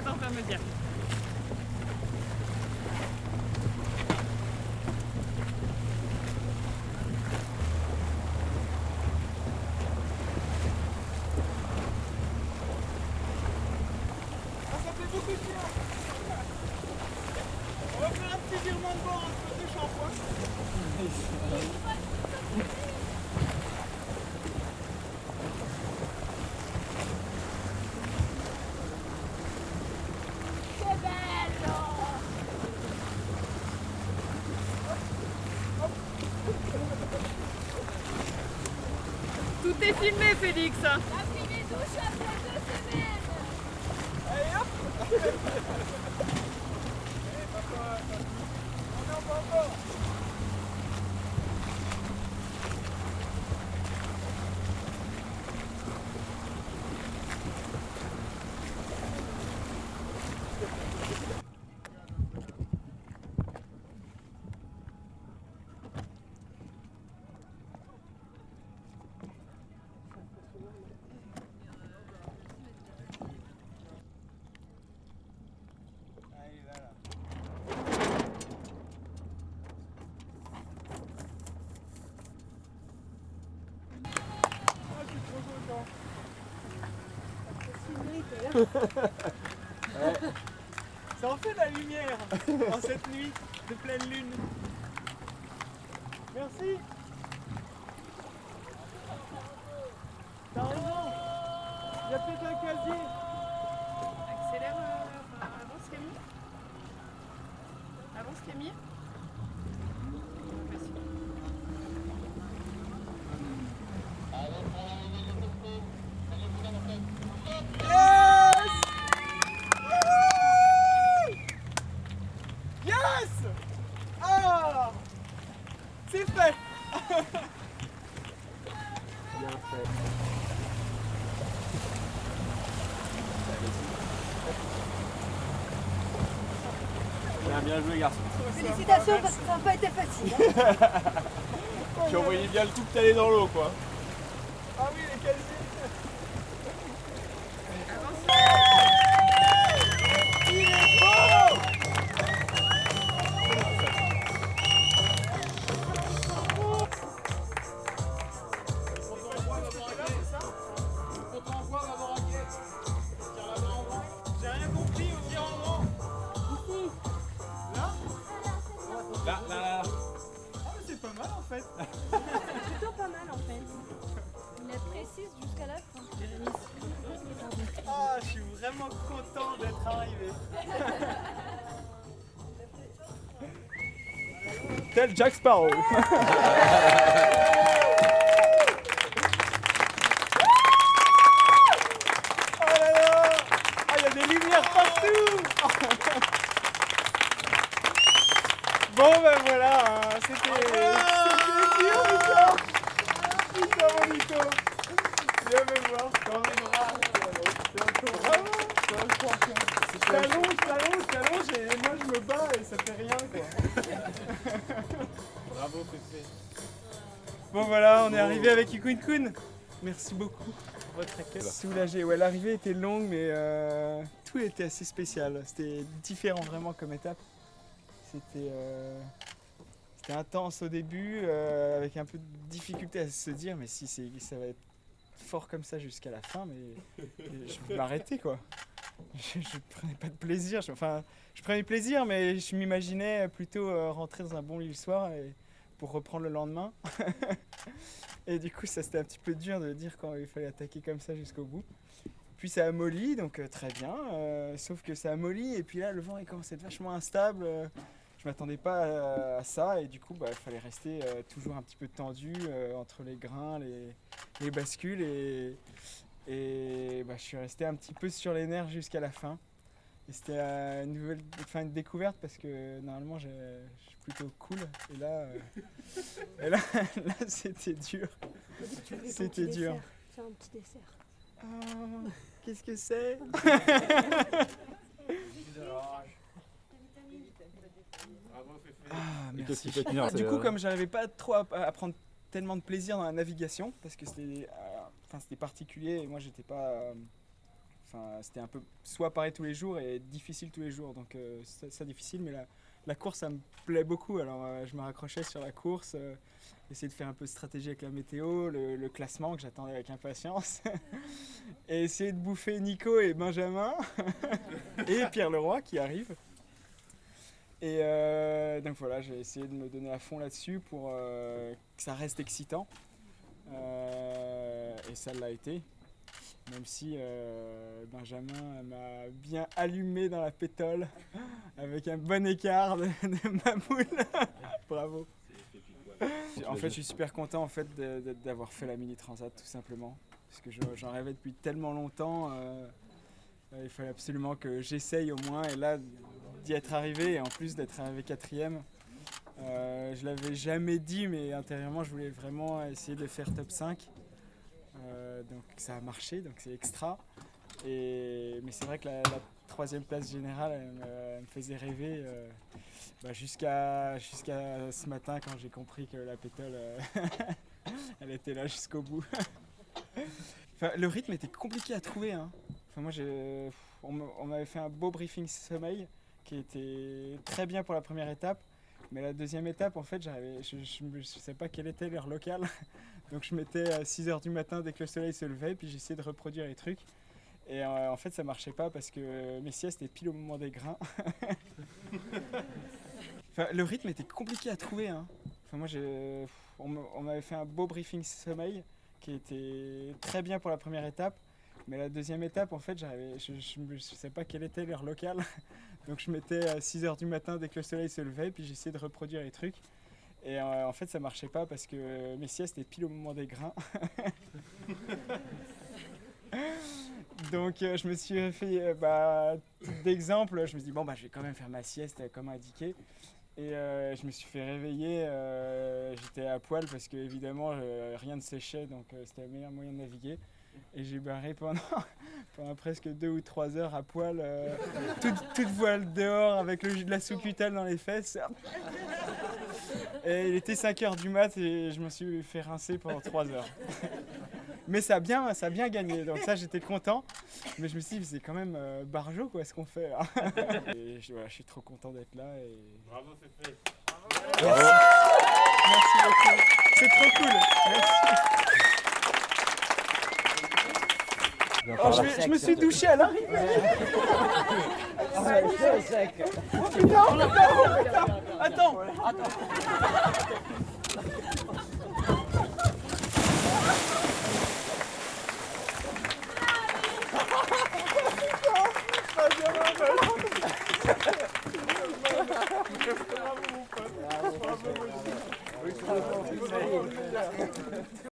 cet intermédiaire. Ça fait beaucoup de bien. On va faire un petit virement de bord entre deux shampoings. Tout est filmé, Félix. La première douche après 2 semaines. Allez hop. Papa, on est en bord. Ouais. Ça en fait de la lumière en cette nuit de pleine lune. Merci. T'as raison. Il y a peut-être un casier. Accélère, avance Rémi. Avance Rémi. Vas-y. Yes! Ah! C'est fait! Bien fait. Bien joué, garçon. Félicitations parce que ça n'a pas été facile. Hein. Tu envoyais bien le coup que t'allais dans l'eau, quoi. Ah oui, les casiers. Il est beau! J'ai rien compris au tir en rang. Là? Là. Ah mais c'est pas mal en fait. C'est plutôt pas mal en fait. Il est précise jusqu'à la fin. Ah, je suis vraiment content d'être arrivé. Tel Jack Sparrow. Oh là là! Ah, il y a des lumières partout! Bon ben voilà, hein, c'était dur, Nico! Putain, mon Nico! Viens me voir, dans les bras! Bravo! T'allonges et moi je me bats et ça fait rien, quoi. Bravo, Féfé. Bon voilà, on est arrivé avec Ikun Kun. Merci beaucoup pour votre accueil. Soulagé, ouais, l'arrivée était longue mais tout était assez spécial. C'était différent vraiment comme étape. C'était intense au débie, avec un peu de difficulté à se dire mais si ça va être fort comme ça jusqu'à la fin, mais je vais m'arrêter quoi. Je prenais pas de plaisir, je prenais plaisir mais je m'imaginais plutôt rentrer dans un bon lit le soir pour reprendre le lendemain. Et du coup ça c'était un petit peu dur de dire quand il fallait attaquer comme ça jusqu'au bout. Puis ça a molli, donc très bien, sauf que ça a molli et puis là le vent il commence à être vachement instable. Je m'attendais pas à ça et du coup il fallait rester toujours un petit peu tendu entre les grains, les bascules et je suis resté un petit peu sur les nerfs jusqu'à la fin. Et c'était une découverte parce que normalement je suis plutôt cool et là, là c'était dur. C'était dur. C'est un petit dessert. Oh, qu'est-ce que c'est? Ah, merci. Du coup, comme j'arrivais pas trop à prendre tellement de plaisir dans la navigation, parce que c'était particulier et moi j'étais pas Enfin, c'était un peu soit pareil tous les jours et difficile tous les jours. Donc ça difficile, mais la course, ça me plaît beaucoup. Alors je me raccrochais sur la course, essayer de faire un peu de stratégie avec la météo, le classement que j'attendais avec impatience. Et essayer de bouffer Nico et Benjamin et Pierre Leroy qui arrive. Et donc voilà, j'ai essayé de me donner à fond là-dessus pour que ça reste excitant. Et ça l'a été. Même si Benjamin m'a bien allumé dans la pétole avec un bon écart de ma boule. Bravo. En fait, je suis super content en fait, d'avoir fait la Mini Transat tout simplement. Parce que j'en rêvais depuis tellement longtemps. Il fallait absolument que j'essaye au moins. Et là, d'y être arrivé, et en plus d'être arrivé 4e, je l'avais jamais dit, mais intérieurement, je voulais vraiment essayer de faire top 5. Donc ça a marché, donc c'est extra. Mais c'est vrai que la 3e place générale, elle me faisait rêver jusqu'à ce matin quand j'ai compris que la pétole, elle était là jusqu'au bout. Enfin, le rythme était compliqué à trouver. Hein. Enfin, moi, on m'avait fait un beau briefing sommeil qui était très bien pour la première étape. Mais la deuxième étape, en fait, je ne sais pas quelle était l'heure locale. Donc je mettais à 6h du matin dès que le soleil se levait, puis j'essayais de reproduire les trucs. Et en fait, ça marchait pas parce que mes siestes étaient pile au moment des grains. Enfin, le rythme était compliqué à trouver. Hein. Enfin, moi, on m'avait fait un beau briefing sommeil qui était très bien pour la première étape. Mais la deuxième étape, en fait, je ne sais pas quelle était l'heure locale. Donc je mettais à 6h du matin dès que le soleil se levait, puis j'essayais de reproduire les trucs. Et en fait, ça marchait pas parce que mes siestes étaient pile au moment des grains. Donc je me suis fait d'exemple, je me suis dit bon je vais quand même faire ma sieste comme indiqué. Et je me suis fait réveiller, j'étais à poil parce que évidemment rien ne séchait, donc c'était le meilleur moyen de naviguer. Et j'ai barré pendant presque 2 ou 3 heures à poil, toute voile dehors avec le jus de la sous-cutelle dans les fesses. Et il était 5h du mat et je me suis fait rincer pendant 3 heures. Mais ça a bien gagné, donc ça j'étais content. Mais je me suis dit, c'est quand même barjo quoi ce qu'on fait là. Et voilà, je suis trop content d'être là. Et... Bravo, c'est fait. Merci. Merci beaucoup. C'est trop cool. Merci. Oh, je me suis douché à l'arrivée. Oh putain, attends.